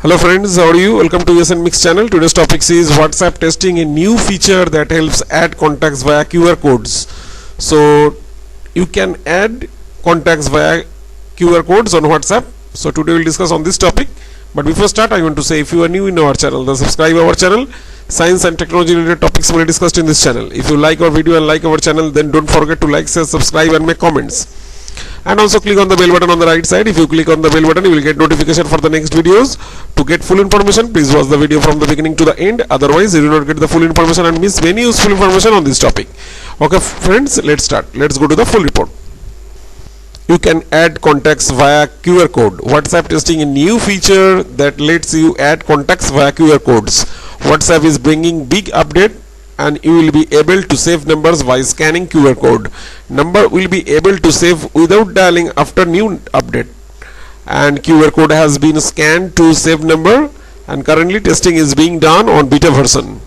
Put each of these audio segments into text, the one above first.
Hello friends, how are you? Welcome to SN Mix channel. Today's topic is WhatsApp testing a new feature that helps add contacts via QR codes. So you can add contacts via QR codes on WhatsApp. So today we'll discuss on this topic. But before start, I want to say if you are new in our channel, then subscribe our channel. Science and technology related topics will be discussed in this channel. If you like our video and like our channel, then don't forget to like, share, subscribe and make comments. And also click on the bell button on the right side. If you click on the bell button, you will get notification for the next videos. To get full information, please watch the video from the beginning to the end. Otherwise, you will not get the full information and miss many useful information on this topic. Okay friends, let's start. Let's go to the full report. You can add contacts via QR code. WhatsApp testing a new feature that lets you add contacts via QR codes. WhatsApp is bringing big update, and you will be able to save numbers by scanning QR code. Number will be able to save without dialing after new update. And QR code has been scanned to save number, and currently testing is being done on beta version.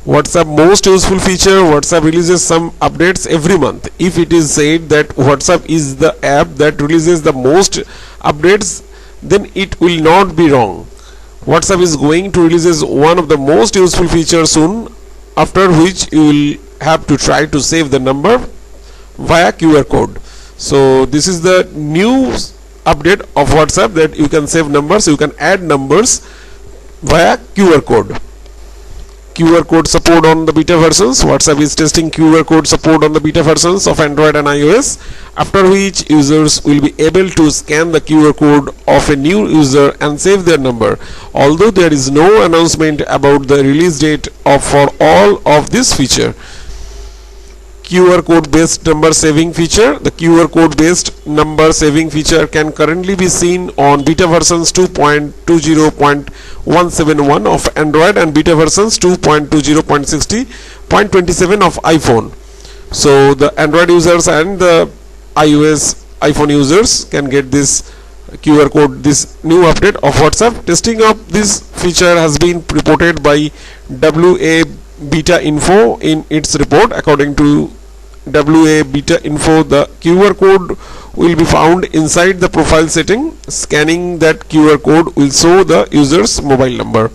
WhatsApp most useful feature. WhatsApp releases some updates every month. If it is said that WhatsApp is the app that releases the most updates, then it will not be wrong. WhatsApp is going to release one of the most useful features soon, after which you will have to try to save the number via QR code. So this is the new update of WhatsApp, that you can save numbers, you can add numbers via QR code. QR code support on the beta versions. WhatsApp is testing QR code support on the beta versions of Android and iOS, after which users will be able to scan the QR code of a new user and save their number. Although there is no announcement about the release date for all of this feature. QR code based number saving feature. The QR code based number saving feature can currently be seen on beta versions 2.20.171 of Android and beta versions 2.20.60.27 of iPhone. So the Android users and the iPhone users can get this QR code, this new update of WhatsApp. Testing of this feature has been reported by WA Beta Info in its report. According to WA Beta Info, the QR code will be found inside the profile setting. Scanning that QR code will show the user's mobile number.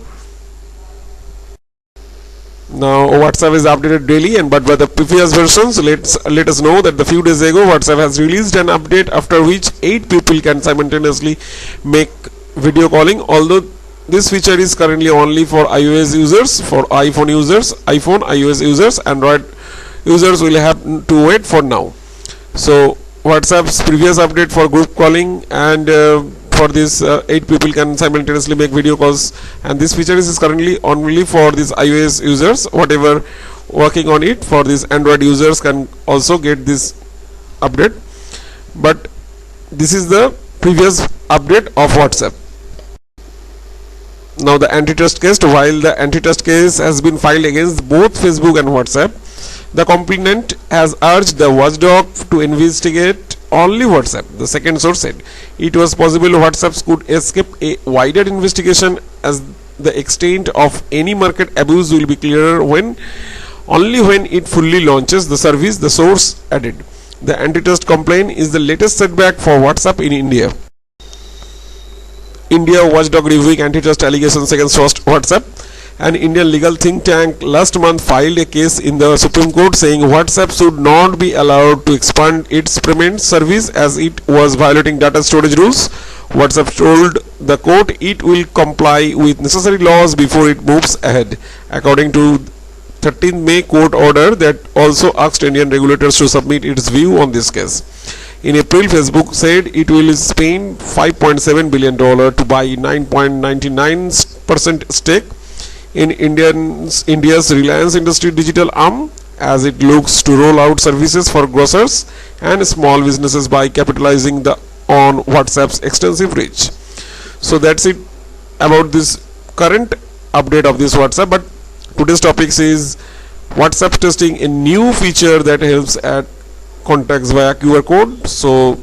Now WhatsApp is updated daily, but by the previous versions, let us know that the few days ago WhatsApp has released an update after which 8 people can simultaneously make video calling. Although this feature is currently only for iOS users. For iPhone users, iOS users, Android users will have to wait for now. So WhatsApp's previous update for group calling, and for this 8 people can simultaneously make video calls, and this feature is currently only for these iOS users. Whatever working on it for these Android users can also get this update, but this is the previous update of WhatsApp. Now the antitrust case. While the antitrust case has been filed against both Facebook and WhatsApp, the complainant has urged the watchdog to investigate only WhatsApp. The second source said it was possible WhatsApp could escape a wider investigation, as the extent of any market abuse will be clearer only when it fully launches the service, the source added. The antitrust complaint is the latest setback for WhatsApp in India. India watchdog reviewing antitrust allegations against WhatsApp. An Indian legal think tank last month filed a case in the Supreme Court saying WhatsApp should not be allowed to expand its payment service as it was violating data storage rules. WhatsApp told the court it will comply with necessary laws before it moves ahead. According to 13th May court order that also asked Indian regulators to submit its view on this case. In April, Facebook said it will spend $5.7 billion to buy 9.99% stake in India's Reliance Industries digital arm, as it looks to roll out services for grocers and small businesses by capitalizing on WhatsApp's extensive reach. So that's it about this current update of this WhatsApp. But today's topic is WhatsApp testing a new feature that helps add contacts via QR code. So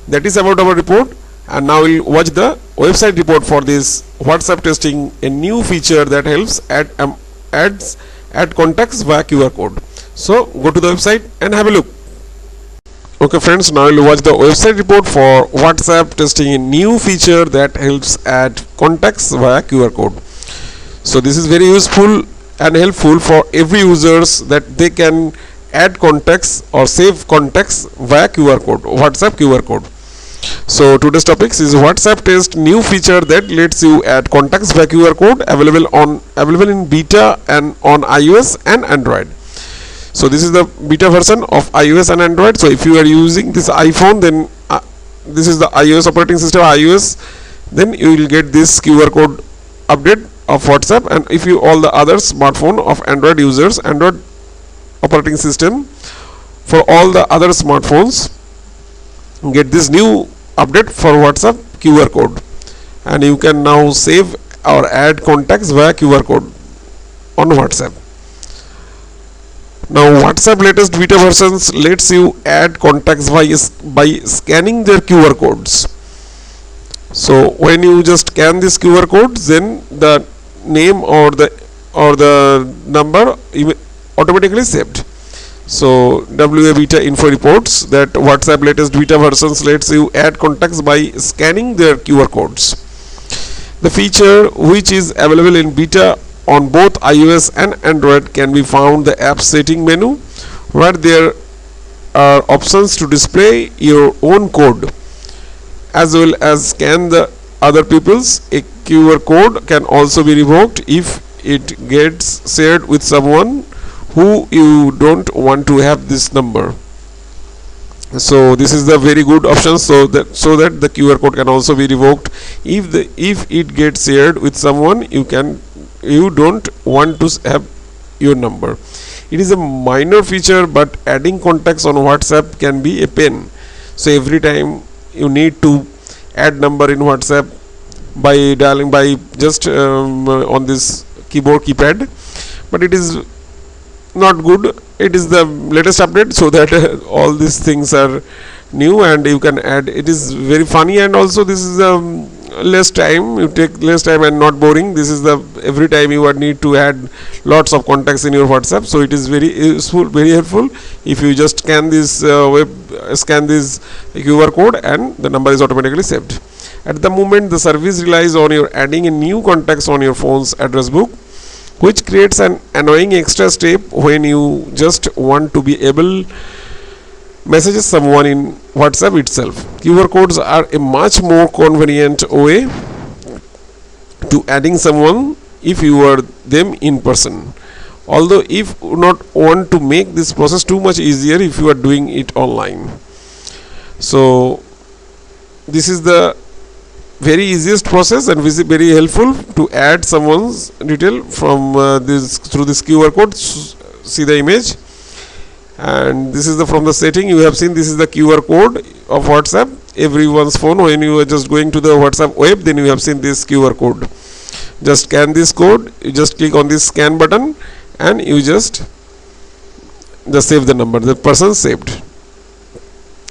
that is about our report, and now we'll watch the website report for this WhatsApp testing a new feature that helps add contacts via QR code. So go to the website and have a look. Okay friends, now we'll watch the website report for WhatsApp testing a new feature that helps add contacts via QR code. So this is very useful and helpful for every users that they can add contacts or save contacts via QR code, WhatsApp QR code. So today's topics is WhatsApp test new feature that lets you add contacts via QR code, available in beta and on iOS and Android. So this is the beta version of iOS and Android. So if you are using this iPhone, then this is the iOS operating system, iOS, then you will get this QR code update of WhatsApp. And if you all the other smartphone of Android users, Android operating system, for all the other smartphones, get this new update for WhatsApp QR code, and you can now save or add contacts via QR code on WhatsApp. Now WhatsApp latest beta versions lets you add contacts by scanning their QR codes. So when you just scan this QR code, then the name or the number automatically saved. So WA Beta Info reports that WhatsApp latest beta versions lets you add contacts by scanning their QR codes. The feature, which is available in beta on both iOS and Android, can be found the app setting menu, where there are options to display your own code as well as scan the other people's. A QR code can also be revoked if it gets shared with someone who you don't want to have this number. So this is the very good option, so that the QR code can also be revoked if it gets shared with someone you don't want to have your number. It is a minor feature, but adding contacts on WhatsApp can be a pain. So every time you need to add number in WhatsApp by dialing by just on this keypad, but it is not good. It is the latest update, so that all these things are new and you can add. It is very funny, and also this is less time, you take less time and not boring. This is the every time you would need to add lots of contacts in your WhatsApp, so it is very useful, very helpful if you just scan this QR code and the number is automatically saved. At the moment, the service relies on your adding a new contacts on your phone's address book, which creates an annoying extra step when you just want to be able messages someone in WhatsApp itself. QR codes are a much more convenient way to adding someone if you are them in person. Although if you not want to make this process too much easier if you are doing it online. So this is the very easiest process and very helpful to add someone's detail from through this QR code. See the image, and this is from the setting you have seen. This is the QR code of WhatsApp. Everyone's phone, when you are just going to the WhatsApp web, then you have seen this QR code. Just scan this code, you just click on this scan button, and you just save the number, the person saved.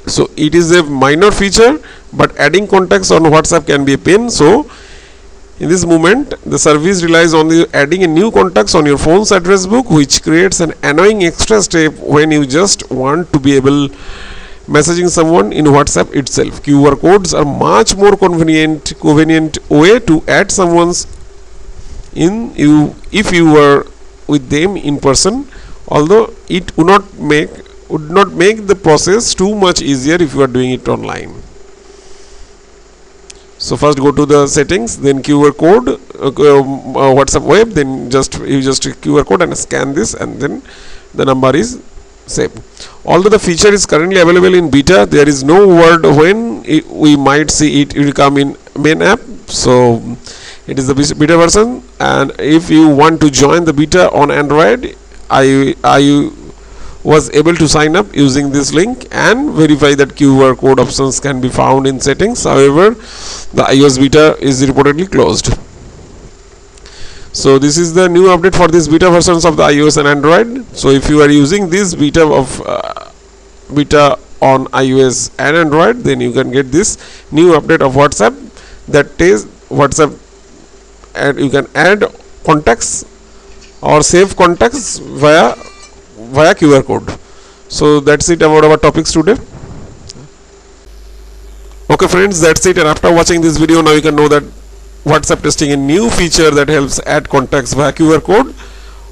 So it is a minor feature, but adding contacts on WhatsApp can be a pain. So in this moment, the service relies on adding a new contacts on your phone's address book, which creates an annoying extra step when you just want to be able messaging someone in WhatsApp itself. QR codes are much more convenient way to add someone's if you were with them in person, although it would not make the process too much easier if you are doing it online. So first go to the settings, then QR code, WhatsApp web, then you just QR code and scan this, and then the number is saved. Although the feature is currently available in beta, there is no word when we might see it will come in main app. So it is the beta version, and if you want to join the beta on Android, I was able to sign up using this link and verify that QR code options can be found in settings. However, the iOS beta is reportedly closed. So this is the new update for these beta versions of the iOS and Android. So if you are using this beta on iOS and Android, then you can get this new update of WhatsApp, that is WhatsApp, and you can add contacts or save contacts via QR code. So that's it about our topics today. Okay friends, that's it, and after watching this video now you can know that WhatsApp testing a new feature that helps add contacts via QR code.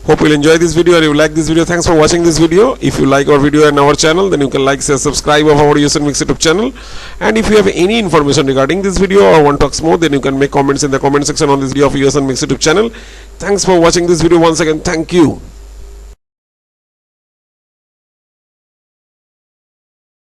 Hope you'll enjoy this video and you like this video. Thanks for watching this video. If you like our video and our channel, then you can like, share, subscribe of our USN Mix YouTube channel. And if you have any information regarding this video or want to talk more, then you can make comments in the comment section on this video of USN Mix YouTube channel. Thanks for watching this video once again. Thank you.